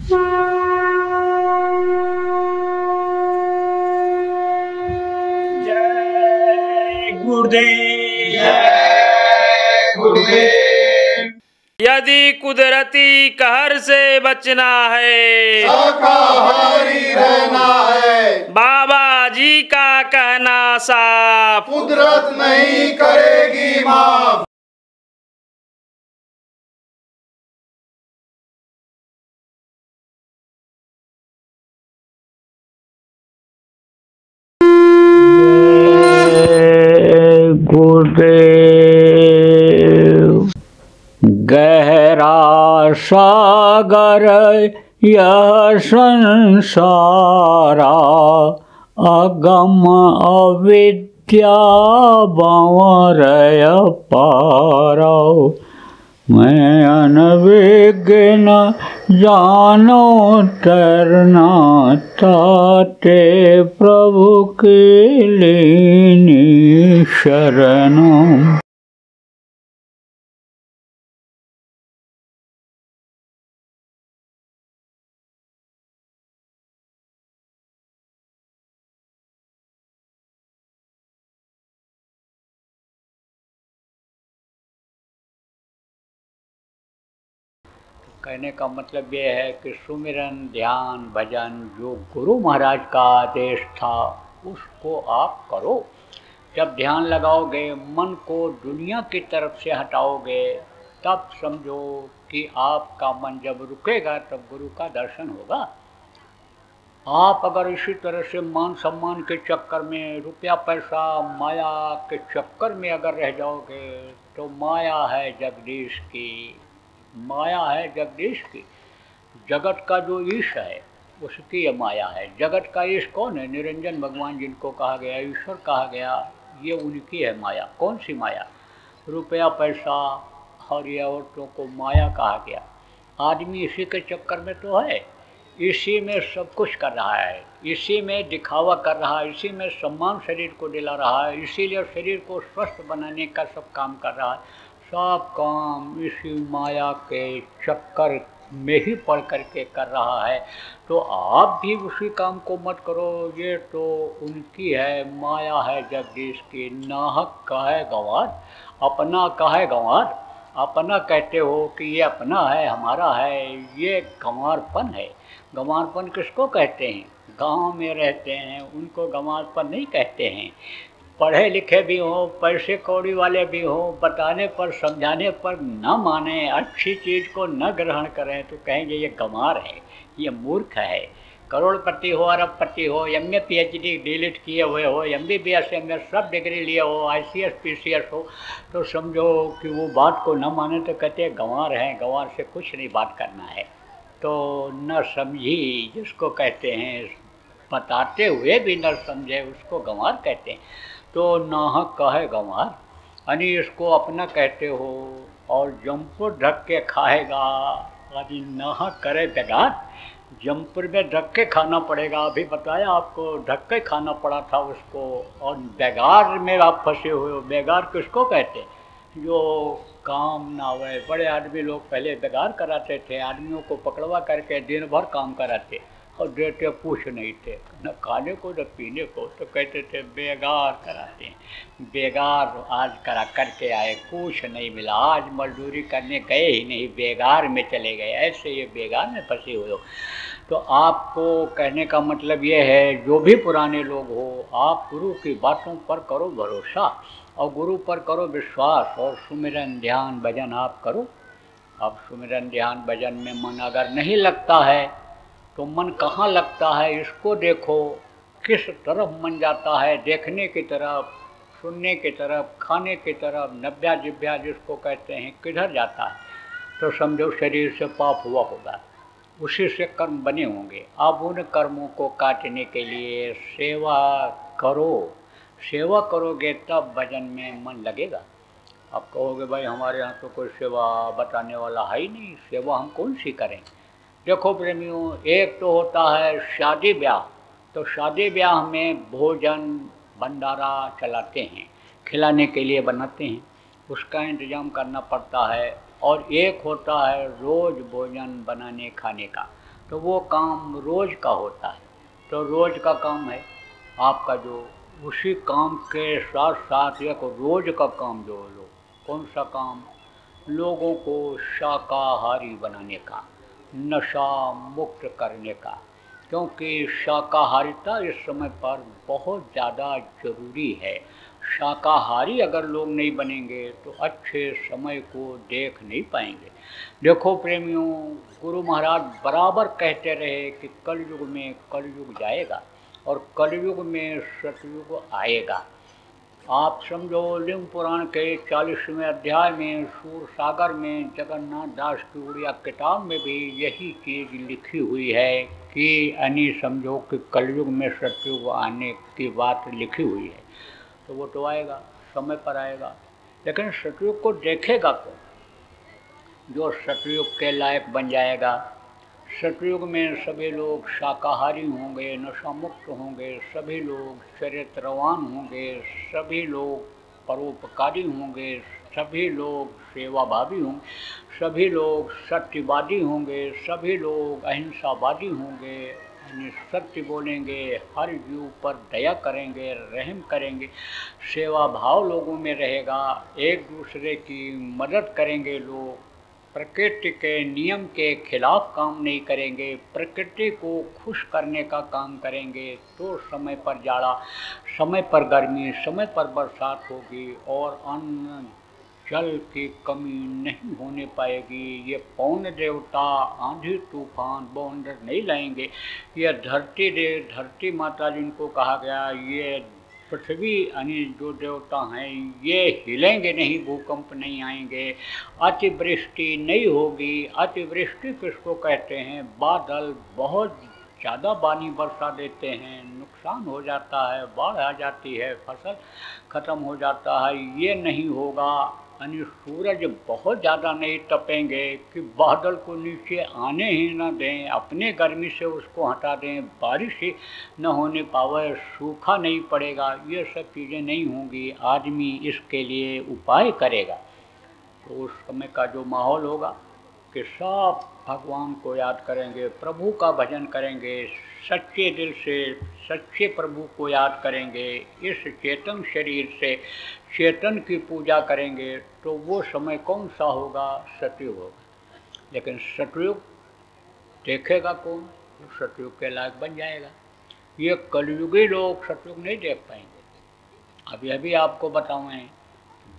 जय गुरुदेव। जय गुरुदेव। यदि कुदरती कहर से बचना है, शाकाहारी रहना है। बाबा जी का कहना साफ, कुदरत नहीं करेगी माफ। गुरुदेव। गहरा सागर यह संसारा, अगम अविद्या भंवर पारा। मैं अनविघ्न जानो तरना, ताते प्रभु के लीनी शरणम। कहने का मतलब ये है कि सुमिरन, ध्यान, भजन जो गुरु महाराज का आदेश था उसको आप करो। जब ध्यान लगाओगे, मन को दुनिया की तरफ से हटाओगे, तब समझो कि आपका मन जब रुकेगा तब गुरु का दर्शन होगा। आप अगर इसी तरह से मान सम्मान के चक्कर में, रुपया पैसा माया के चक्कर में अगर रह जाओगे तो माया है जगदीश की, माया है जगदीश की। जगत का जो ईश है उसकी ये माया है। जगत का ईश कौन है? निरंजन भगवान, जिनको कहा गया ईश्वर कहा गया, ये उनकी है माया। कौन सी माया? रुपया पैसा और ये औरतों को माया कहा गया। आदमी इसी के चक्कर में तो है, इसी में सब कुछ कर रहा है, इसी में दिखावा कर रहा है, इसी में सम्मान शरीर को दिला रहा है, इसीलिए शरीर को स्वस्थ बनाने का सब काम कर रहा है। सब काम इसी माया के चक्कर में ही पड़ करके कर रहा है। तो आप भी उसी काम को मत करो, ये तो उनकी है, माया है जगदीश की। नाहक का है गंवार, अपना का है गंवार। अपना कहते हो कि ये अपना है, हमारा है, ये गंवारपन है। गंवारपन किसको कहते हैं? गांव में रहते हैं उनको गंवारपन नहीं कहते हैं। पढ़े लिखे भी हों, पैसे कौड़ी वाले भी हों, बताने पर समझाने पर न माने, अच्छी चीज़ को न ग्रहण करें तो कहेंगे ये गंवार है, ये मूर्ख है। करोड़पति हो, अरबपति हो, MA PhD डिलीट किए हुए हो, MBBS MS सब डिग्री लिए हो, ICS PCS हो, तो समझो कि वो बात को न माने तो कहते हैं गंवार हैं, गंवार से कुछ नहीं बात करना है। तो न समझी जिसको कहते हैं, बताते हुए भी न समझे उसको गंवार कहते हैं। तो नाहक का है गंवार, यानी इसको अपना कहते हो और जमपुर ढक के खाएगा, यानी नाहक करे बेगार। जमपुर में ढक के खाना पड़ेगा, अभी बताया आपको, ढक के खाना पड़ा था उसको। और बेगार में आप फंसे हुए हो। बेगार किसको कहते हैं? जो काम ना हुए। बड़े आदमी लोग पहले बेगार कराते थे, आदमियों को पकड़वा करके दिन भर काम कराते और देते कुछ नहीं थे, न खाने को न पीने को, तो कहते थे बेगार कराते हैं। बेगार आज करा करके आए, कुछ नहीं मिला, आज मजदूरी करने गए ही नहीं, बेगार में चले गए। ऐसे ये बेगार में फंसे हुए हो। तो आपको कहने का मतलब ये है, जो भी पुराने लोग हो, आप गुरु की बातों पर करो भरोसा और गुरु पर करो विश्वास, और सुमिरन ध्यान भजन आप करो। अब सुमिरन ध्यान भजन में मन अगर नहीं लगता है तो मन कहाँ लगता है इसको देखो। किस तरफ मन जाता है? देखने की तरफ, सुनने की तरफ, खाने की तरफ, नब्या जिब्या जिसको कहते हैं, किधर जाता है? तो समझो शरीर से पाप हुआ होगा, उसी से कर्म बने होंगे। अब उन कर्मों को काटने के लिए सेवा करो। सेवा करोगे तब भजन में मन लगेगा। आप कहोगे भाई हमारे यहाँ तो कोई सेवा बताने वाला है ही नहीं, सेवा हम कौन सी करें? देखो प्रेमियों, एक तो होता है शादी ब्याह, तो शादी ब्याह में भोजन भंडारा चलाते हैं, खिलाने के लिए बनाते हैं, उसका इंतजाम करना पड़ता है। और एक होता है रोज़ भोजन बनाने खाने का, तो वो काम रोज़ का होता है। तो रोज़ का काम है आपका जो उसी काम के साथ साथ एक रोज़ का काम जो लो, कौन सा काम? लोगों को शाकाहारी बनाने का, नशा मुक्त करने का। क्योंकि शाकाहारिता इस समय पर बहुत ज़्यादा ज़रूरी है। शाकाहारी अगर लोग नहीं बनेंगे तो अच्छे समय को देख नहीं पाएंगे। देखो प्रेमियों, गुरु महाराज बराबर कहते रहे कि कलयुग में कलयुग जाएगा और कलयुग में सतयुग आएगा। आप समझो, लिंग पुराण के 40वें अध्याय में सूर सागर में जगन्नाथ दास की उड़िया किताब में भी यही चीज़ लिखी हुई है कि यानी समझो कि कलयुग में सतयुग आने की बात लिखी हुई है। तो वो तो आएगा, समय पर आएगा, लेकिन सतयुग को देखेगा कौन? जो सतयुग के लायक बन जाएगा। सतयुग में सभी लोग शाकाहारी होंगे, नशा मुक्त होंगे, सभी लोग चरित्रवान होंगे, सभी लोग परोपकारी होंगे, सभी लोग सेवाभावी होंगे, सभी लोग सत्यवादी होंगे, सभी लोग अहिंसावादी होंगे, यानी सत्य बोलेंगे, हर जीव पर दया करेंगे, रहम करेंगे, सेवा भाव लोगों में रहेगा, एक दूसरे की मदद करेंगे लोग, प्रकृति के नियम के खिलाफ काम नहीं करेंगे, प्रकृति को खुश करने का काम करेंगे। तो समय पर जाड़ा, समय पर गर्मी, समय पर बरसात होगी और अन्न जल की कमी नहीं होने पाएगी। ये पवन देवता आंधी तूफान वो अंदर नहीं लाएंगे। ये धरती माता जिनको कहा गया, ये पृथ्वी यानी जो देवता हैं ये हिलेंगे नहीं, भूकंप नहीं आएंगे, अतिवृष्टि नहीं होगी। अतिवृष्टि किसको कहते हैं? बादल बहुत ज़्यादा पानी बरसा देते हैं, नुकसान हो जाता है, बाढ़ आ जाती है, फसल खत्म हो जाता है, ये नहीं होगा। यानी सूरज बहुत ज़्यादा नहीं तपेंगे कि बादल को नीचे आने ही ना दें, अपने गर्मी से उसको हटा दें, बारिश ही न होने पावे, सूखा नहीं पड़ेगा, ये सब चीज़ें नहीं होंगी। आदमी इसके लिए उपाय करेगा तो उस समय का जो माहौल होगा कि सब भगवान को याद करेंगे, प्रभु का भजन करेंगे, सच्चे दिल से सच्चे प्रभु को याद करेंगे, इस चेतन शरीर से चेतन की पूजा करेंगे। तो वो समय कौन सा होगा? सतयुग होगा। लेकिन सतयुग देखेगा कौन? तो सतयुग के लायक बन जाएगा। ये कलयुगी लोग सतयुग नहीं देख पाएंगे। अब यह भी आपको बताऊँ,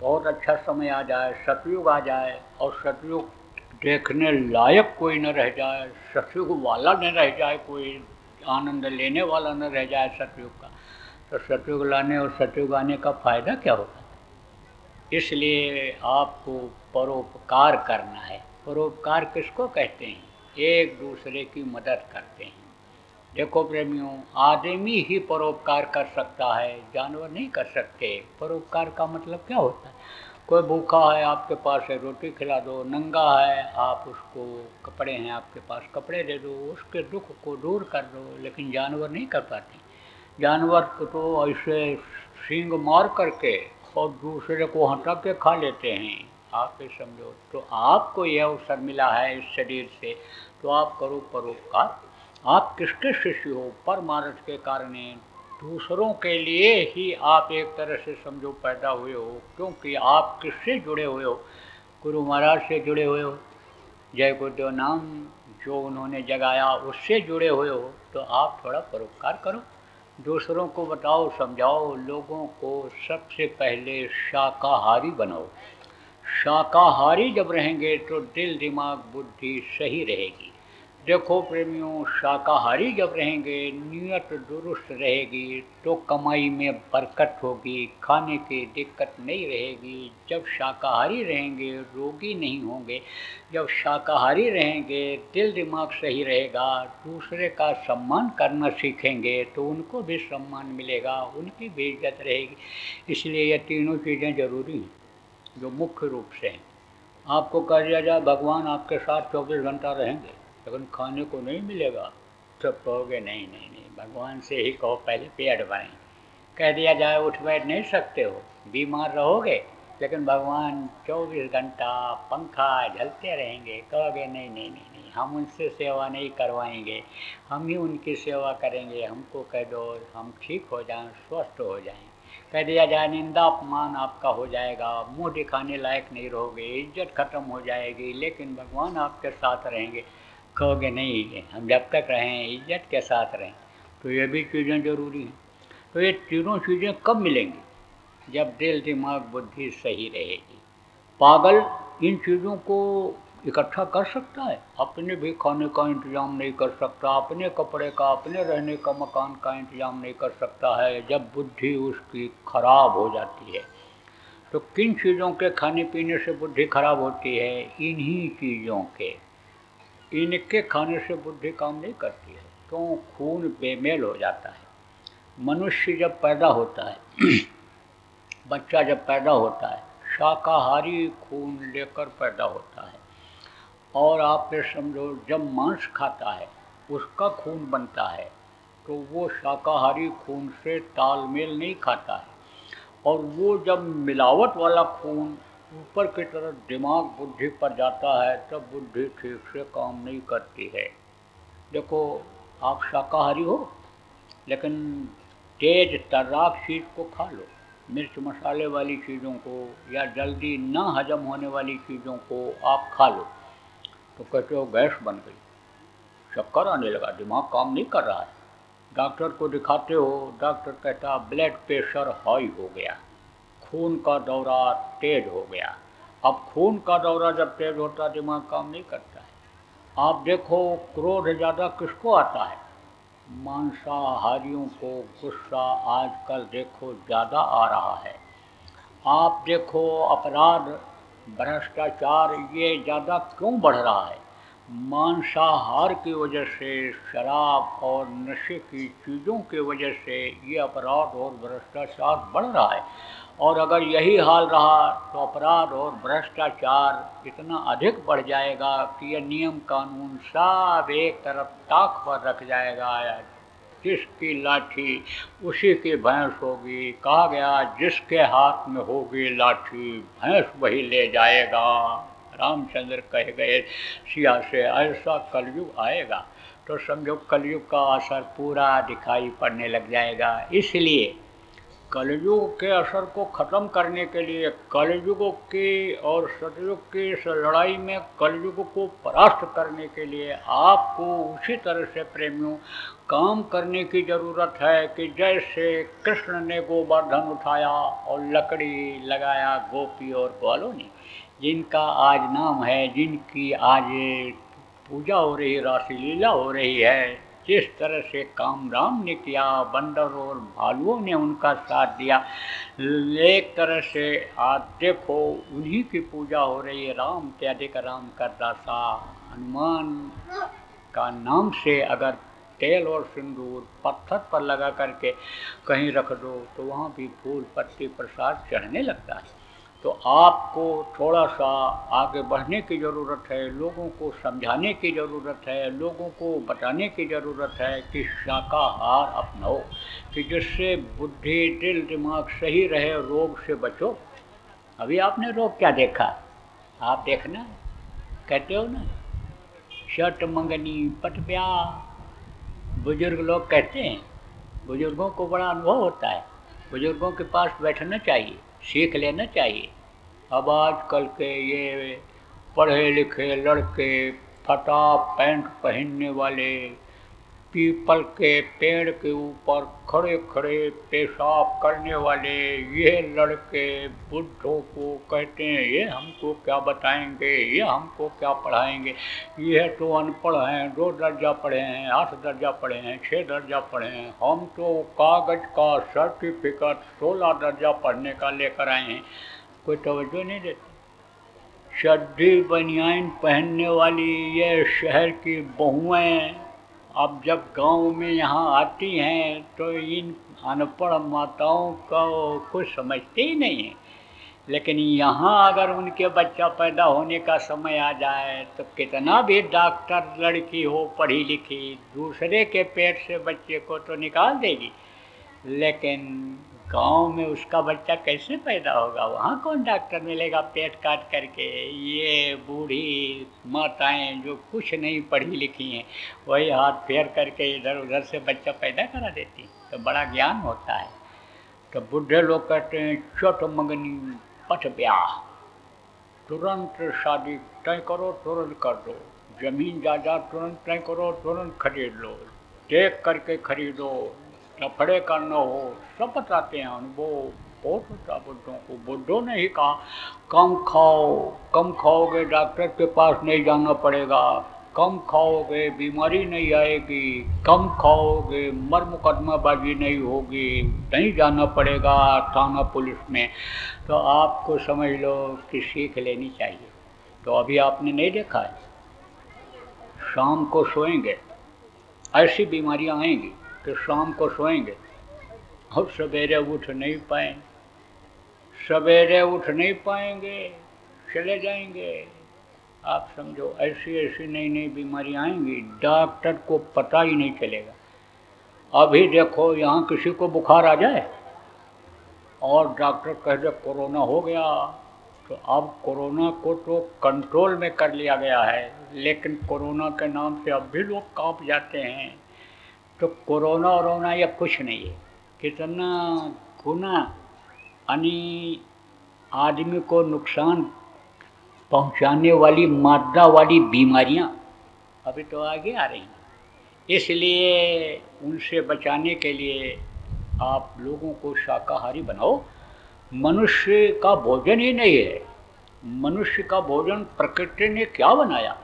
बहुत अच्छा समय आ जाए, सतयुग आ जाए और सतयुग देखने लायक कोई न रह जाए, सतयुग वाला न रह जाए, कोई आनंद लेने वाला न रह जाए सतयुग का, तो सतयुग लाने और सतयुग आने का फ़ायदा क्या होगा? इसलिए आपको परोपकार करना है। परोपकार किसको कहते हैं? एक दूसरे की मदद करते हैं। देखो प्रेमियों, आदमी ही परोपकार कर सकता है, जानवर नहीं कर सकते। परोपकार का मतलब क्या होता है? कोई भूखा है, आपके पास है, रोटी खिला दो। नंगा है, आप उसको, कपड़े हैं आपके पास, कपड़े दे दो, उसके दुख को दूर कर दो। लेकिन जानवर नहीं कर पाते। जानवर तो ऐसे सींग मार करके और दूसरे को हटा के खा लेते हैं। आप ये समझो। तो आपको यह अवसर मिला है इस शरीर से, तो आप करो परोपकार। आप किसके शिष्य हो? परमार्थ के कारण दूसरों के लिए ही आप एक तरह से समझो पैदा हुए हो, क्योंकि आप किससे जुड़े हुए हो? गुरु महाराज से जुड़े हुए हो। जय गुरुदेव नाम जो उन्होंने जगाया उससे जुड़े हुए हो। तो आप थोड़ा परोपकार करो, दूसरों को बताओ, समझाओ। लोगों को सबसे पहले शाकाहारी बनाओ। शाकाहारी जब रहेंगे तो दिल दिमाग बुद्धि सही रहेगी। देखो प्रेमियों, शाकाहारी जब रहेंगे, नियत दुरुस्त रहेगी तो कमाई में बरकत होगी, खाने की दिक्कत नहीं रहेगी। जब शाकाहारी रहेंगे रोगी नहीं होंगे। जब शाकाहारी रहेंगे दिल दिमाग सही रहेगा, दूसरे का सम्मान करना सीखेंगे तो उनको भी सम्मान मिलेगा, उनकी भी इज्जत रहेगी। इसलिए ये तीनों चीज़ें ज़रूरी हैं जो मुख्य रूप से हैं। आपको कह दिया जाए भगवान आपके साथ 24 घंटा रहेंगे, लेकिन खाने को नहीं मिलेगा, तो कहोगे नहीं नहीं नहीं, भगवान से ही कहो पहले पेट भरें। कह दिया जाए उठ बैठ नहीं सकते हो, बीमार रहोगे, लेकिन भगवान 24 घंटा पंखा झलते रहेंगे, कहोगे नहीं नहीं नहीं नहीं, हम उनसे सेवा नहीं करवाएंगे, हम ही उनकी सेवा करेंगे। हमको कह दो हम ठीक हो जाएं, स्वस्थ हो जाएं, कह दिया जाए निंदा अपमान आपका हो जाएगा, मुंह दिखाने लायक नहीं रहोगे, इज्जत खत्म हो जाएगी, लेकिन भगवान आपके साथ रहेंगे। कहोगे नहीं, हम जब तक रहें इज्जत के साथ रहें। तो ये भी चीज़ें ज़रूरी हैं। तो ये तीनों चीज़ें कब मिलेंगी? जब दिल दिमाग बुद्धि सही रहेगी। पागल इन चीज़ों को इकट्ठा कर सकता है? अपने भी खाने का इंतज़ाम नहीं कर सकता, अपने कपड़े का, अपने रहने का मकान का इंतज़ाम नहीं कर सकता है। जब बुद्धि उसकी खराब हो जाती है, तो किन चीज़ों के खाने पीने से बुद्धि खराब होती है? इन्हीं चीज़ों के, इनके खाने से बुद्धि काम नहीं करती है। तो खून बेमेल हो जाता है। मनुष्य जब पैदा होता है बच्चा जब पैदा होता है, शाकाहारी खून लेकर पैदा होता है, और आप ये समझो जब मांस खाता है उसका खून बनता है, तो वो शाकाहारी खून से तालमेल नहीं खाता है। और वो जब मिलावट वाला खून ऊपर की तरफ दिमाग बुद्धि पर जाता है, तब बुद्धि ठीक से काम नहीं करती है। देखो, आप शाकाहारी हो, लेकिन तेज तर्राक चीज़ को खा लो, मिर्च मसाले वाली चीज़ों को या जल्दी ना हजम होने वाली चीज़ों को आप खा लो, तो कहते हो गैस बन गई, चक्कर आने लगा, दिमाग काम नहीं कर रहा है। डॉक्टर को दिखाते हो, डॉक्टर कहता ब्लड प्रेशर हाई हो गया, खून का दौरा तेज हो गया। अब खून का दौरा जब तेज होता है, दिमाग काम नहीं करता है। आप देखो, क्रोध ज़्यादा किसको आता है? मांसाहारियों को गुस्सा आजकल देखो ज़्यादा आ रहा है। आप देखो, अपराध, भ्रष्टाचार ये ज़्यादा क्यों बढ़ रहा है? मांसाहार की वजह से, शराब और नशे की चीज़ों की वजह से ये अपराध और भ्रष्टाचार बढ़ रहा है। और अगर यही हाल रहा तो अपराध और भ्रष्टाचार इतना अधिक बढ़ जाएगा कि ये नियम कानून सब एक तरफ ताक पर रख जाएगा। जिसकी लाठी उसी की भैंस होगी। कहा गया जिसके हाथ में होगी लाठी, भैंस वही ले जाएगा। रामचंद्र कह गए सिया से, ऐसा कलयुग आएगा तो समझो कलयुग का असर पूरा दिखाई पड़ने लग जाएगा। इसलिए कलयुग के असर को ख़त्म करने के लिए, कलयुग की और सतयुग की इस लड़ाई में कलयुग को परास्त करने के लिए आपको उसी तरह से प्रेमियों काम करने की ज़रूरत है कि जैसे कृष्ण ने गोवर्धन उठाया और लकड़ी लगाया गोपी और ग्वालों ने, जिनका आज नाम है, जिनकी आज पूजा हो रही, रासलीला हो रही है, जिस तरह से कामराम ने किया, बंदर और भालुओं ने उनका साथ दिया, एक तरह से आज देखो उन्हीं की पूजा हो रही है। राम के अधिक राम का दासा, हनुमान का नाम से अगर तेल और सिंदूर पत्थर पर लगा करके कहीं रख दो तो वहाँ भी फूल पत्ती प्रसाद चढ़ने लगता है। तो आपको थोड़ा सा आगे बढ़ने की ज़रूरत है, लोगों को समझाने की ज़रूरत है, लोगों को बताने की ज़रूरत है कि शाकाहार अपनाओ, कि जिससे बुद्धि दिल दिमाग सही रहे, रोग से बचो। अभी आपने रोग क्या देखा? आप देखना, कहते हो ना, शर्ट मंगनी पट ब्याह, बुजुर्ग लोग कहते हैं। बुजुर्गों को बड़ा अनुभव होता है, बुजुर्गों के पास बैठना चाहिए, सीख लेना चाहिए। अब आजकल के ये पढ़े लिखे लड़के, फटा पैंट पहनने वाले, पीपल के पेड़ के ऊपर खड़े खड़े पेशाब करने वाले ये लड़के बुढ़ों को कहते हैं ये हमको क्या बताएंगे, ये हमको क्या पढ़ाएंगे, ये तो अनपढ़ हैं, 2 दर्जा पढ़े हैं, 8 दर्जा पढ़े हैं, 6 दर्जा पढ़े हैं, हम तो कागज़ का सर्टिफिकेट 16 दर्जा पढ़ने का लेकर आए हैं। कोई तवज्जो नहीं देते। चड्डी बनियान पहनने वाली ये शहर की बहुएं अब जब गांव में यहाँ आती हैं तो इन अनपढ़ माताओं का कुछ समझते ही नहीं है। लेकिन यहाँ अगर उनके बच्चा पैदा होने का समय आ जाए तो कितना भी डॉक्टर लड़की हो पढ़ी लिखी, दूसरे के पेट से बच्चे को तो निकाल देगी, लेकिन गांव में उसका बच्चा कैसे पैदा होगा? वहाँ कौन डॉक्टर मिलेगा पेट काट करके? ये बूढ़ी माताएं जो कुछ नहीं पढ़ी लिखी हैं वही हाथ फेर करके इधर उधर से बच्चा पैदा करा देती। तो बड़ा ज्ञान होता है। तो बूढ़े लोग कहते हैं चट मंगनी पट ब्याह, तुरंत शादी तय करो, तुरंत कर दो, जमीन जायदाद तुरंत तय करो, तुरंत खरीद लो, देख करके खरीदो, लफड़े का न हो, सब बताते हैं अनुभव बहुत होता बुढ़ों को। बुढ़ों ने ही कहा कम खाओ, कम खाओगे डॉक्टर के पास नहीं जाना पड़ेगा, कम खाओगे बीमारी नहीं आएगी, कम खाओगे मर मुकदमाबाजी नहीं होगी, नहीं जाना पड़ेगा थाना पुलिस में। तो आपको समझ लो कि सीख लेनी चाहिए। तो अभी आपने नहीं देखा है, शाम को सोएंगे ऐसी बीमारियां आएंगी कि शाम को सोएंगे और सवेरे उठ नहीं पाएंगे, सवेरे उठ नहीं पाएंगे, चले जाएंगे। आप समझो ऐसी ऐसी नई नई बीमारियां आएंगी, डॉक्टर को पता ही नहीं चलेगा। अभी देखो यहाँ किसी को बुखार आ जाए और डॉक्टर कह दे कोरोना हो गया, तो अब कोरोना को तो कंट्रोल में कर लिया गया है, लेकिन कोरोना के नाम से अब भी लोग कांप जाते हैं। तो कोरोना वरोना या कुछ नहीं है, कितना गुना यानी आदमी को नुकसान पहुंचाने वाली मादा वाली बीमारियां अभी तो आगे आ रही हैं। इसलिए उनसे बचाने के लिए आप लोगों को शाकाहारी बनाओ। मनुष्य का भोजन ही नहीं है, मनुष्य का भोजन प्रकृति ने क्या बनाया?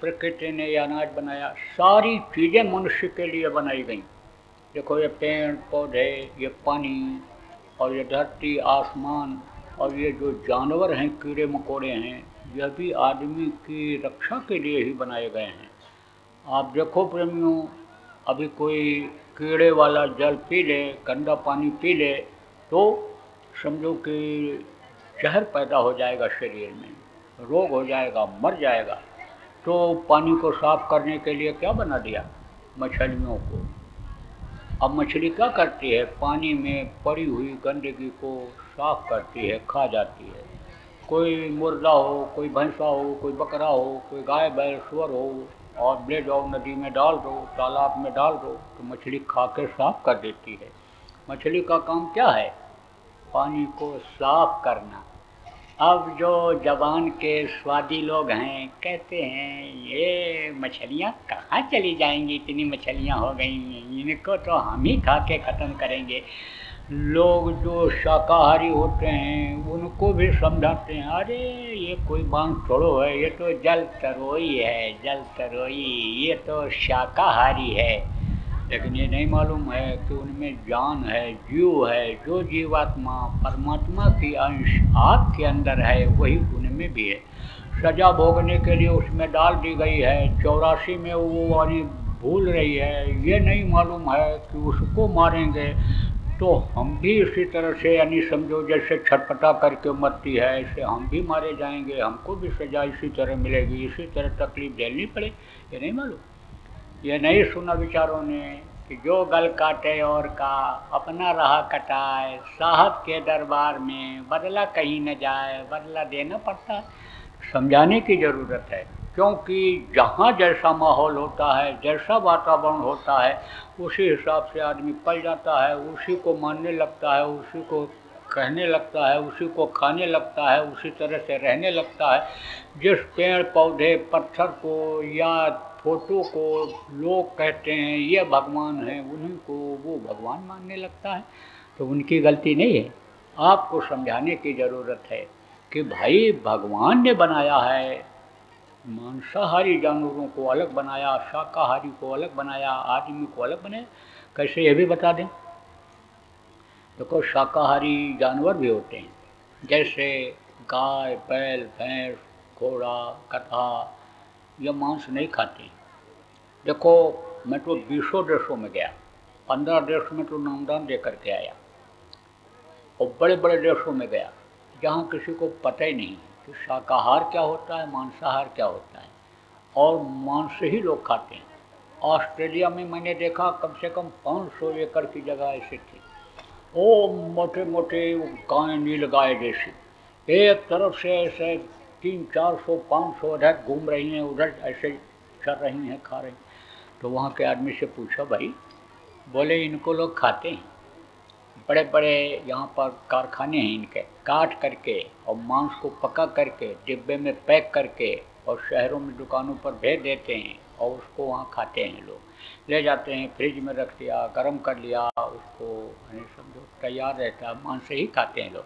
प्रकृति ने ये अनाज बनाया, सारी चीज़ें मनुष्य के लिए बनाई गई। देखो ये पेड़ पौधे, ये पानी और ये धरती आसमान और ये जो जानवर हैं कीड़े मकोड़े हैं, यह भी आदमी की रक्षा के लिए ही बनाए गए हैं। आप देखो प्रेमियों, अभी कोई कीड़े वाला जल पी ले, गंदा पानी पी ले तो समझो कि जहर पैदा हो जाएगा शरीर में, रोग हो जाएगा, मर जाएगा। तो पानी को साफ करने के लिए क्या बना दिया? मछलियों को। अब मछली क्या करती है? पानी में पड़ी हुई गंदगी को साफ करती है, खा जाती है। कोई मुर्गा हो, कोई भैंसा हो, कोई बकरा हो, कोई गाय बैल सुअर हो, और ले जाओ नदी में डाल दो, तालाब में डाल दो, तो मछली खा के साफ कर देती है। मछली का काम क्या है? पानी को साफ करना। अब जो जवान के स्वादी लोग हैं कहते हैं ये मछलियाँ कहाँ चली जाएंगी, इतनी मछलियाँ हो गई, इनको तो हम ही खा के ख़त्म करेंगे। लोग जो शाकाहारी होते हैं उनको भी समझाते हैं, अरे ये कोई बांस थोड़ो है, ये तो जल तरोई है, जल तरोई, ये तो शाकाहारी है। लेकिन ये नहीं मालूम है कि उनमें जान है, जीव है। जो जीवात्मा परमात्मा की अंश आपके अंदर है वही उनमें भी है। सजा भोगने के लिए उसमें डाल दी गई है, 84 में वो वाली भूल रही है। ये नहीं मालूम है कि उसको मारेंगे तो हम भी इसी तरह से, यानी समझो जैसे छटपटा करके मरती है ऐसे हम भी मारे जाएंगे, हमको भी सजा इसी तरह मिलेगी, इसी तरह तकलीफ झेलनी पड़े। ये नहीं मालूम, ये नहीं सुना विचारों ने कि जो गल काटे और का अपना रहा कटाए, साहब के दरबार में बदला कहीं न जाए, बदला देना पड़ता है। समझाने की ज़रूरत है, क्योंकि जहाँ जैसा माहौल होता है, जैसा वातावरण होता है, उसी हिसाब से आदमी पल जाता है, उसी को मानने लगता है, उसी को कहने लगता है, उसी को खाने लगता है, उसी तरह से रहने लगता है। जिस पेड़ पौधे पत्थर को या फोटो को लोग कहते हैं ये भगवान है, उन्हीं को वो भगवान मानने लगता है। तो उनकी गलती नहीं है, आपको समझाने की ज़रूरत है कि भाई भगवान ने बनाया है, मांसाहारी जानवरों को अलग बनाया, शाकाहारी को अलग बनाया, आदमी को अलग बनाया। कैसे ये भी बता दें। देखो शाकाहारी जानवर भी होते हैं, जैसे गाय, बैल, भैंस, घोड़ा, गधा, ये मांस नहीं खाते। देखो मैं तो 20 देशों में गया, 15 देश में तो नामदान दे करके आया, और बड़े बड़े देशों में गया जहाँ किसी को पता ही नहीं कि शाकाहार क्या होता है, मांसाहार क्या होता है, और मांस ही लोग खाते हैं। ऑस्ट्रेलिया में मैंने देखा कम से कम 500 एकड़ की जगह ऐसी थी, वो मोटे मोटे गाय, नील गाय जैसी, एक तरफ से ऐसे 300-400-500 उधर घूम रही हैं, उधर ऐसे चल रही हैं, खा रही। तो वहाँ के आदमी से पूछा, भाई, बोले इनको लोग खाते हैं, बड़े बड़े यहाँ पर कारखाने हैं इनके, काट करके और मांस को पका करके डिब्बे में पैक करके और शहरों में दुकानों पर भेज देते हैं और उसको वहाँ खाते हैं लोग, ले जाते हैं, फ्रिज में रख दिया, गर्म कर लिया, उसको यानी समझो तैयार रहता है, मांस से ही खाते हैं लोग।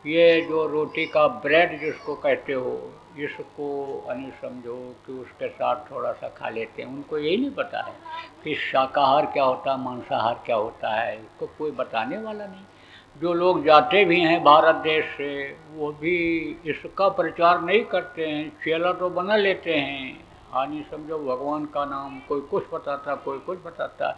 ये जो रोटी का ब्रेड जिसको कहते हो, इसको यानी समझो कि उसके साथ थोड़ा सा खा लेते हैं। उनको यही नहीं पता है कि शाकाहार क्या होता है, मांसाहार क्या होता है, इसको कोई बताने वाला नहीं। जो लोग जाते भी हैं भारत देश से, वो भी इसका प्रचार नहीं करते हैं, चेला तो बना लेते हैं, यानी समझो भगवान का नाम कोई कुछ बताता, कोई कुछ बताता,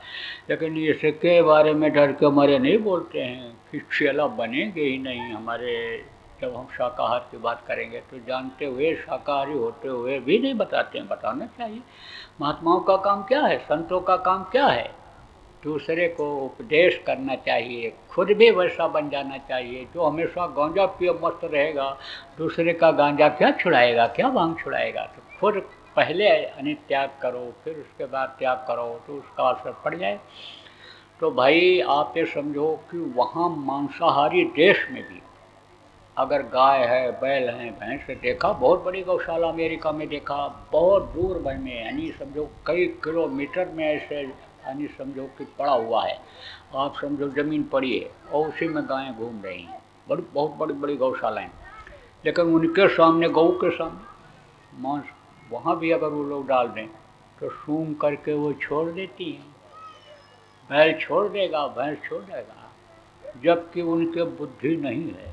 लेकिन इसके बारे में डर के हमारे नहीं बोलते हैं कि चेला बनेंगे ही नहीं हमारे। जब हम शाकाहार की बात करेंगे तो जानते हुए, शाकाहारी होते हुए भी नहीं बताते हैं। बताना चाहिए। महात्माओं का काम क्या है, संतों का काम क्या है? दूसरे को उपदेश करना चाहिए, खुद भी वैसा बन जाना चाहिए। जो हमेशा गांजा पिए मस्त रहेगा, दूसरे का गांजा क्या छुड़ाएगा, क्या भांग छुड़ाएगा? तो खुद पहले यानी त्याग करो, फिर उसके बाद त्याग करो तो उसका असर पड़ जाए। तो भाई आप ये समझो कि वहाँ मांसाहारी देश में भी अगर गाय है, बैल हैं, भैंस है, देखा बहुत बड़ी गौशाला अमेरिका में देखा, बहुत दूर भर में, यानी समझो कई किलोमीटर में ऐसे यानी समझो कि पड़ा हुआ है, आप समझो ज़मीन पड़ी है और उसी में गायें घूम रही हैं, बहुत बड़ी बड़ी गौशालाएँ। लेकिन उनके सामने, गऊ के सामने मांस वहाँ भी अगर वो लोग डाल दें तो सूंघ करके वो छोड़ देती हैं। बैल छोड़ देगा, भैंस छोड़ देगा, जबकि उनके बुद्धि नहीं है।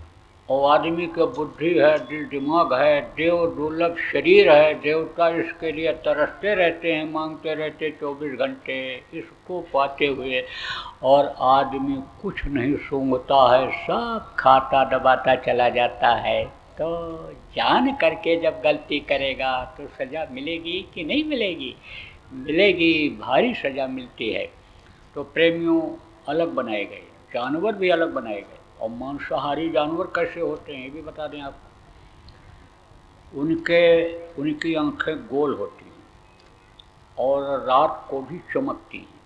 और आदमी के बुद्धि है, दिल दिमाग है, देव दुर्लभ शरीर है, देवता इसके लिए तरसते रहते हैं, मांगते रहते 24 घंटे इसको पाते हुए, और आदमी कुछ नहीं सूंघता है, सब खाता दबाता चला जाता है। तो जान करके जब गलती करेगा तो सज़ा मिलेगी कि नहीं मिलेगी? मिलेगी, भारी सज़ा मिलती है। तो प्रेमियों अलग बनाए गए, जानवर भी अलग बनाए गए। और मांसाहारी जानवर कैसे होते हैं ये भी बता दें आपको। उनकी आंखें गोल होती हैं और रात को भी चमकती हैं,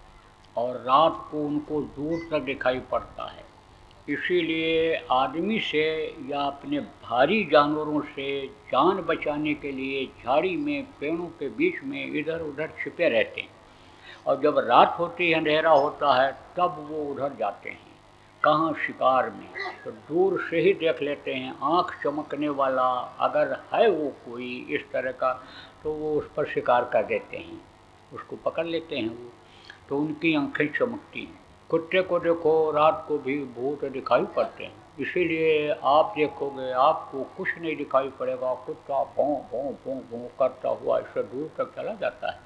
और रात को उनको दूर तक दिखाई पड़ता है। इसीलिए आदमी से या अपने भारी जानवरों से जान बचाने के लिए झाड़ी में, पेड़ों के बीच में इधर उधर छिपे रहते हैं, और जब रात होती है, अंधेरा होता है, तब वो उधर जाते हैं। कहाँ? शिकार में। तो दूर से ही देख लेते हैं, आँख चमकने वाला अगर है वो कोई इस तरह का, तो वो उस पर शिकार कर देते हैं, उसको पकड़ लेते हैं वो। तो उनकी आँखें चमकती हैं। कुत्ते को देखो, रात को भी भूत दिखाई पड़ते हैं, इसीलिए आप देखोगे आपको कुछ नहीं दिखाई पड़ेगा, कुत्ता भौं भौं भौं भौं करता हुआ इससे दूर तक चला जाता है।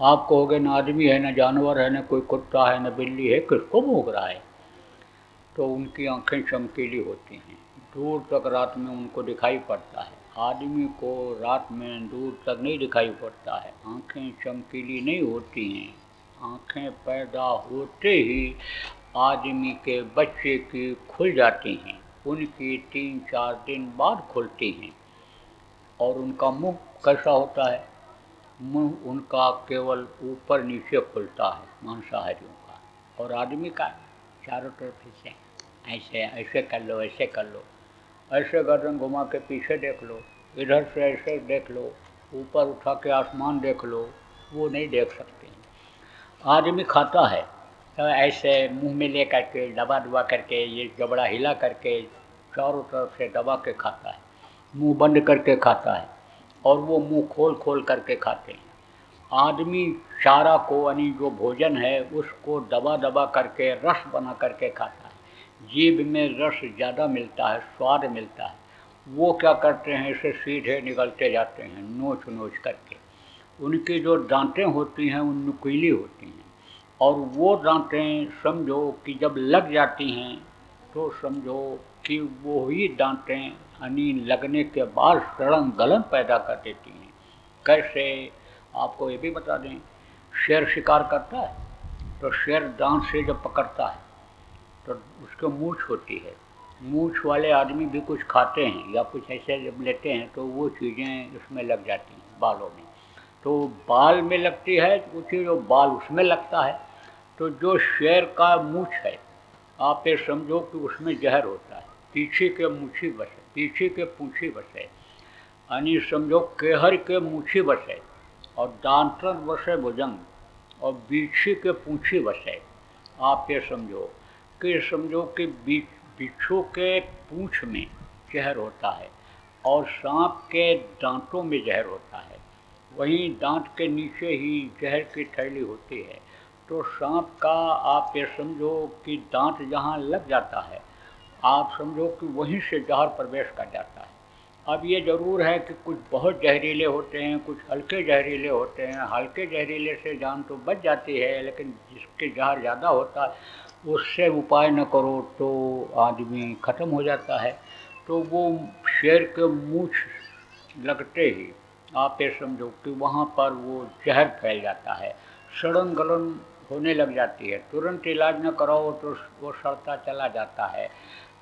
आप कहोगे न आदमी है, न जानवर है, न कोई कुत्ता है, न बिल्ली है, किसको भौंक रहा है? तो उनकी आंखें चमकीली होती हैं, दूर तक रात में उनको दिखाई पड़ता है। आदमी को रात में दूर तक नहीं दिखाई पड़ता है, आंखें चमकीली नहीं होती हैं। आंखें पैदा होते ही आदमी के बच्चे की खुल जाती हैं, उनकी 3-4 दिन बाद खुलती हैं। और उनका मुंह कैसा होता है? मुंह उनका केवल ऊपर नीचे खुलता है मांसाहारियों का, और आदमी का चारों तरफ से ऐसे ऐसे कर लो, ऐसे कर लो, ऐसे गर्दन घुमा के पीछे देख लो, इधर से ऐसे देख लो, ऊपर उठा के आसमान देख लो, वो नहीं देख सकते हैं। आदमी खाता है तो ऐसे मुंह में ले करके दबा दबा करके, ये जबड़ा हिला करके चारों तरफ से दबा के खाता है, मुंह बंद करके खाता है, और वो मुंह खोल खोल करके खाते हैं। आदमी चारा को यानी जो भोजन है उसको दबा दबा करके रस बना करके खाता है, जीभ में रस ज़्यादा मिलता है, स्वाद मिलता है। वो क्या करते हैं, इसे सीधे निगलते जाते हैं नोच नोच करके। उनकी जो दांतें होती हैं वो नुकीली होती हैं, और वो दांतें समझो कि जब लग जाती हैं तो समझो कि वो ही दांतें यानी लगने के बाद सड़न गलन पैदा कर देती हैं। कैसे? आपको ये भी बता दें, शेर शिकार करता है तो शेर दांत से जब पकड़ता है तो उसके मूछ होती है। मूछ वाले आदमी भी कुछ खाते हैं या कुछ ऐसे जब लेते हैं तो वो चीज़ें उसमें लग जाती हैं बालों में। तो बाल में लगती है उसी जो बाल उसमें लगता है। तो जो शेर का मूछ है, आप ये समझो कि उसमें जहर होता है। पीछे के मूछी बसे, पीछे के पूँछी बसे, यानी समझो केहर के मूछी बसे और दांतन बसे भुजंग और बीछी के पूँछी बसे। आप ये समझो कि बिच्छू के पूँछ में जहर होता है और सांप के दांतों में जहर होता है। वहीं दांत के नीचे ही जहर की थैली होती है। तो सांप का आप ये समझो कि दांत जहाँ लग जाता है, आप समझो कि वहीं से जहर प्रवेश कर जाता है। अब ये ज़रूर है कि कुछ बहुत जहरीले होते हैं, कुछ हल्के जहरीले होते हैं। हल्के जहरीले से जान तो बच जाती है, लेकिन जिसके जहर ज़्यादा होता है उससे उपाय न करो तो आदमी ख़त्म हो जाता है। तो वो शेर के मूछ लगते ही आप ये समझो कि वहाँ पर वो जहर फैल जाता है, सड़न गलन होने लग जाती है। तुरंत इलाज न कराओ तो वो सड़ता चला जाता है।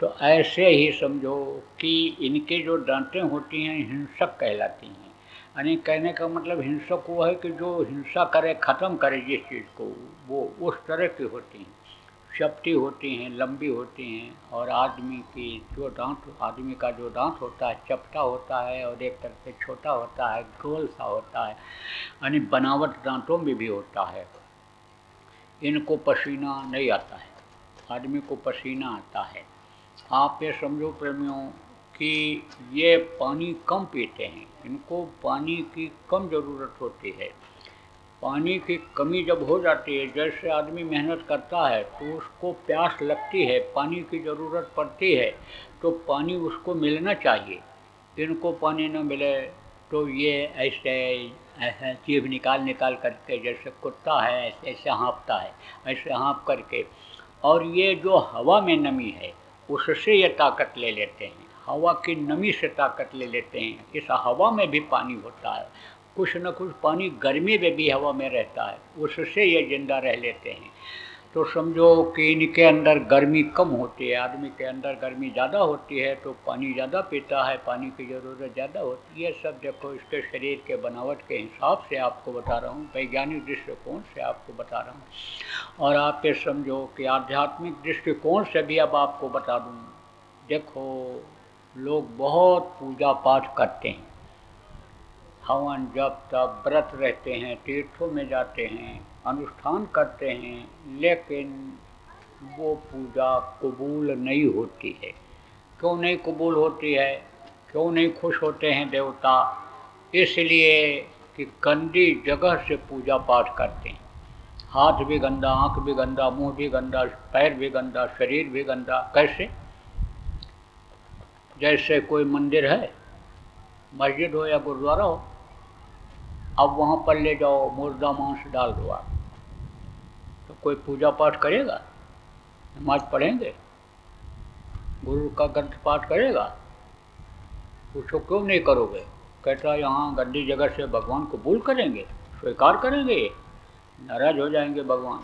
तो ऐसे ही समझो कि इनके जो दांतें होती हैं हिंसक कहलाती हैं। यानी कहने का मतलब हिंसक वो है कि जो हिंसा करे, ख़त्म करे जिस चीज़ को, वो उस तरह की होती हैं। चपटी होती हैं, लंबी होती हैं। और आदमी का जो दांत होता है चपटा होता है और एक तरफ से छोटा होता है, गोल सा होता है, यानी बनावट दांतों में भी होता है। इनको पसीना नहीं आता है, आदमी को पसीना आता है। आप ये समझो प्रेमियों कि ये पानी कम पीते हैं, इनको पानी की कम ज़रूरत होती है। पानी की कमी जब हो जाती है, जैसे आदमी मेहनत करता है तो उसको प्यास लगती है, पानी की ज़रूरत पड़ती है, तो पानी उसको मिलना चाहिए। इनको पानी न मिले तो ये ऐसे जीभ निकाल करके, जैसे कुत्ता है ऐसे हाँफता है, ऐसे हाँफ करके। और ये जो हवा में नमी है उससे ये ताकत ले लेते हैं, हवा की नमी से ताकत ले लेते हैं। इस हवा में भी पानी होता है, कुछ न कुछ पानी गर्मी में भी हवा में रहता है, उससे ये जिंदा रह लेते हैं। तो समझो कि इनके अंदर गर्मी कम होती है, आदमी के अंदर गर्मी ज़्यादा होती है तो पानी ज़्यादा पीता है, पानी की ज़रूरत ज़्यादा होती है। सब देखो इसके शरीर के बनावट के हिसाब से आपको बता रहा हूँ, वैज्ञानिक दृष्टिकोण से आपको बता रहा हूँ। और आप ये समझो कि आध्यात्मिक दृष्टिकोण से भी अब आपको बता दूँ। देखो, लोग बहुत पूजा पाठ करते हैं, हवन जप तप व्रत रहते हैं, तीर्थों में जाते हैं, अनुष्ठान करते हैं, लेकिन वो पूजा कबूल नहीं होती है। क्यों नहीं कबूल होती है? क्यों नहीं खुश होते हैं देवता? इसलिए कि गंदी जगह से पूजा पाठ करते हैं। हाथ भी गंदा, आँख भी गंदा, मुंह भी गंदा, पैर भी गंदा, शरीर भी गंदा। कैसे? जैसे कोई मंदिर है, मस्जिद हो या गुरुद्वारा हो, अब वहाँ पर ले जाओ मुर्दा मांस डाल दो आप, तो कोई पूजा पाठ करेगा? नमाज पढ़ेंगे? गुरु का ग्रंथ पाठ करेगा? पूछो क्यों नहीं करोगे? कहता यहाँ गंदी जगह से भगवान कबूल करेंगे, स्वीकार करेंगे? नाराज हो जाएंगे भगवान।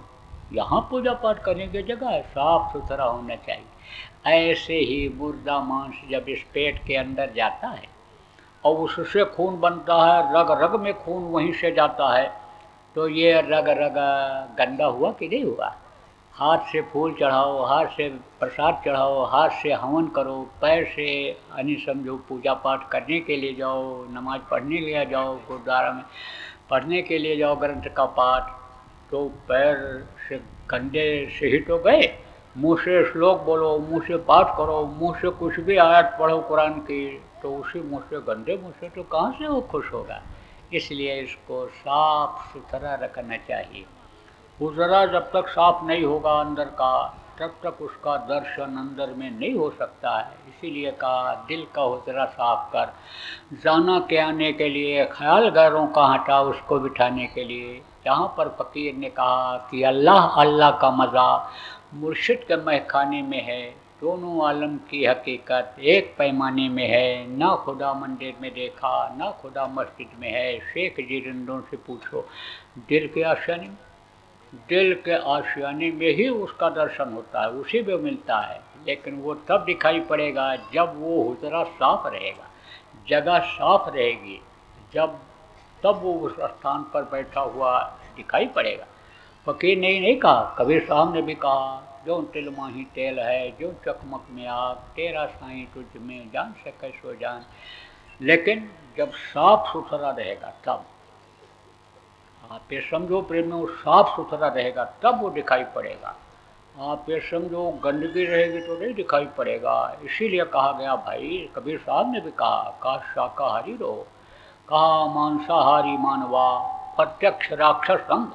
यहाँ पूजा पाठ करने की जगह है, साफ सुथरा होना चाहिए। ऐसे ही मुर्दा मांस जब इस पेट के अंदर जाता है और उससे खून बनता है, रग रग में खून वहीं से जाता है, तो ये रग रग गंदा हुआ कि नहीं हुआ? हाथ से फूल चढ़ाओ, हाथ से प्रसाद चढ़ाओ, हाथ से हवन करो, पैर से यानी समझो पूजा पाठ करने के लिए जाओ, नमाज पढ़ने के लिए जाओ, गुरुद्वारा में पढ़ने के लिए जाओ ग्रंथ का पाठ, तो पैर से गंदे से ही तो गए। मुँह से श्लोक बोलो, मुँह से पाठ करो, मुँह से कुछ भी आयत पढ़ो कुरान की, तो उसी मुँह से, गंदे मुँह से तो कहाँ से वो खुश होगा? इसलिए इसको साफ सुथरा रखना चाहिए। हुजरा जब तक साफ नहीं होगा अंदर का, तब तक उसका दर्शन अंदर में नहीं हो सकता है। इसीलिए कहा दिल का हुजरा साफ कर, जाना के आने के लिए, ख्याल गैरों का हटा उसको बिठाने के लिए। जहाँ पर फ़कीर ने कहा कि अल्लाह अल्लाह का मज़ा मुर्शिद के महखाने में है, दोनों आलम की हकीकत एक पैमाने में है, ना खुदा मंदिर में देखा ना खुदा मस्जिद में है, शेख जी रिंदों से पूछो दिल की आशानी। दिल के आशियाने में ही उसका दर्शन होता है, उसी में मिलता है। लेकिन वो तब दिखाई पड़ेगा जब वो हुजरा साफ रहेगा, जगह साफ रहेगी, जब तब वो उस स्थान पर बैठा हुआ दिखाई पड़ेगा। फकीर ने ही नहीं कहा, कबीर साहब ने भी कहा, जो तिल माही तेल है, जो चकमक में आग, तेरा साईं तुझ में जान सके सो जान। लेकिन जब साफ सुथरा रहेगा तब आप ये समझो प्रेमियों, साफ सुथरा रहेगा तब वो दिखाई पड़ेगा। आप ये समझो गंदगी रहेगी तो नहीं दिखाई पड़ेगा। इसीलिए कहा गया भाई, कबीर साहब ने भी कहा शाकाहारी रहो, कहा मांसाहारी मानवा प्रत्यक्ष राक्षस संग,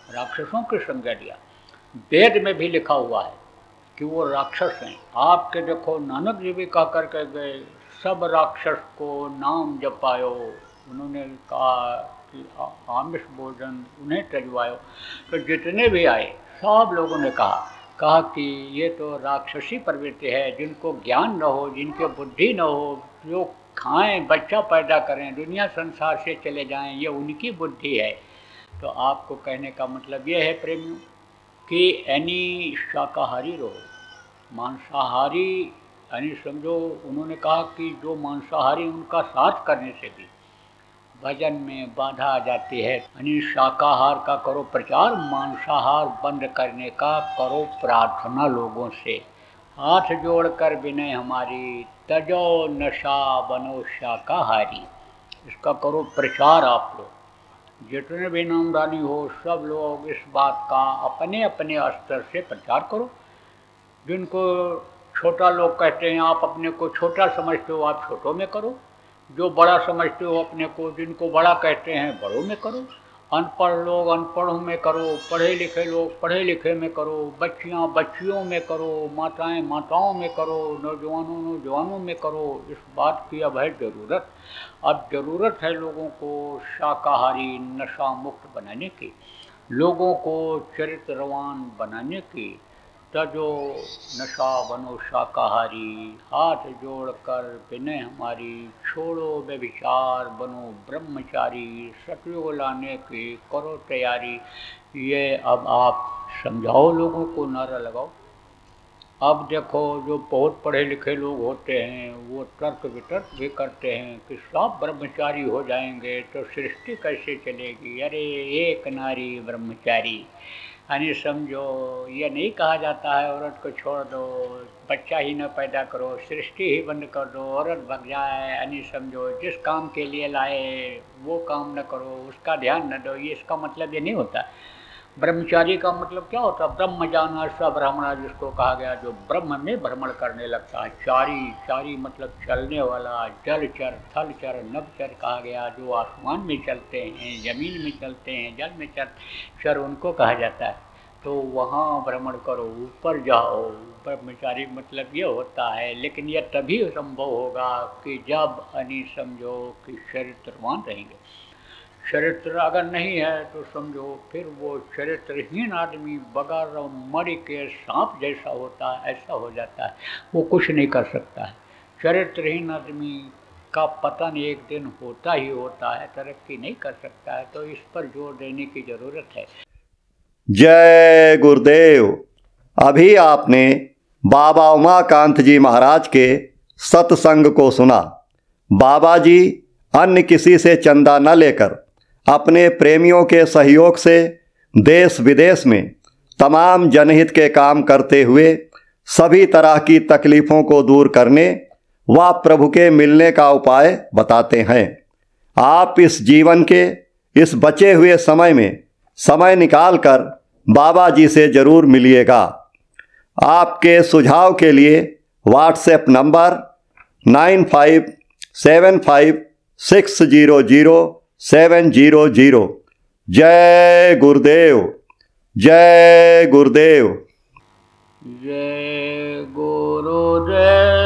राक्षसों की संज्ञा दिया। वेद में भी लिखा हुआ है कि वो राक्षस हैं। आपके देखो नानक जी भी कह करके गए, सब राक्षस को नाम जपायो, उन्होंने कहा कि आमिष भोजन उन्हें तजवायो। तो जितने भी आए सब लोगों ने कहा कि ये तो राक्षसी प्रवृत्ति है, जिनको ज्ञान न हो, जिनके बुद्धि न हो, जो खाएं बच्चा पैदा करें, दुनिया संसार से चले जाएं, ये उनकी बुद्धि है। तो आपको कहने का मतलब ये है प्रेमियों कि यानी शाकाहारी रहो, मांसाहारी यानी समझो, उन्होंने कहा कि जो मांसाहारी उनका साथ करने से भी भजन में बाधा आ जाती है। यानी शाकाहार का करो प्रचार, मांसाहार बंद करने का करो प्रार्थना लोगों से। हाथ जोड़कर विनय हमारी, तजो नशा बनो शाकाहारी, इसका करो प्रचार। आप लोग जितने भी नामदानी हो, सब लोग इस बात का अपने अपने स्तर से प्रचार करो। जिनको छोटा लोग कहते हैं, आप अपने को छोटा समझते हो, आप छोटों में करो। जो बड़ा समझते हो अपने को, जिनको बड़ा कहते हैं, बड़ों में करो। अनपढ़ लोग अनपढ़ों में करो, पढ़े लिखे लोग पढ़े लिखे में करो, बच्चियां बच्चियों में करो, माताएं माताओं में करो, नौजवानों नौजवानों में करो। इस बात की अब है ज़रूरत। अब ज़रूरत है लोगों को शाकाहारी नशा मुक्त बनाने की, लोगों को चरित्रवान बनाने की। तजो नशा बनो शाकाहारी, हाथ जोड़कर विनय हमारी, छोड़ो व्यभिचार बनो ब्रह्मचारी, सतयुग लाने की करो तैयारी। ये अब आप समझाओ, लोगों को नारा लगाओ। अब देखो जो बहुत पढ़े लिखे लोग होते हैं वो तर्क वितर्क भी करते हैं कि सब ब्रह्मचारी हो जाएंगे तो सृष्टि कैसे चलेगी। अरे एक नारी ब्रह्मचारी, यानी समझो ये नहीं कहा जाता है औरत को छोड़ दो, बच्चा ही न पैदा करो, सृष्टि ही बंद कर दो, औरत भग जाए। यानी समझो जिस काम के लिए लाए वो काम न करो, उसका ध्यान न दो। ये इसका मतलब ये नहीं होता। ब्रह्मचारी का मतलब क्या होता है? ब्रह्म जाना स ब्राह्मणा, जिसको कहा गया जो ब्रह्म में भ्रमण करने लगता है। चारी, चारी मतलब चलने वाला, जलचर, थलचर, नभचर कहा गया, जो आसमान में चलते हैं, जमीन में चलते हैं, जल में चर उनको कहा जाता है। तो वहाँ भ्रमण करो, ऊपर जाओ। ब्रह्मचारी मतलब ये होता है। लेकिन यह तभी संभव होगा कि जब यानी समझो कि चरित्रवान रहेंगे। चरित्र अगर नहीं है तो समझो फिर वो चरित्रहीन आदमी बगैर मरी के सांप जैसा होता है, ऐसा हो जाता है, वो कुछ नहीं कर सकता है। चरित्रहीन आदमी का पतन एक दिन होता ही होता है, तरक्की नहीं कर सकता है। तो इस पर जोर देने की ज़रूरत है। जय गुरुदेव। अभी आपने बाबा उमाकांत जी महाराज के सत्संग को सुना। बाबा जी अन्य किसी से चंदा न लेकर अपने प्रेमियों के सहयोग से देश विदेश में तमाम जनहित के काम करते हुए सभी तरह की तकलीफ़ों को दूर करने व प्रभु के मिलने का उपाय बताते हैं। आप इस जीवन के इस बचे हुए समय में समय निकालकर बाबा जी से ज़रूर मिलिएगा। आपके सुझाव के लिए व्हाट्सएप नंबर 9575600700। जय गुरुदेव, जय गुरुदेव। जय गुरुदेव।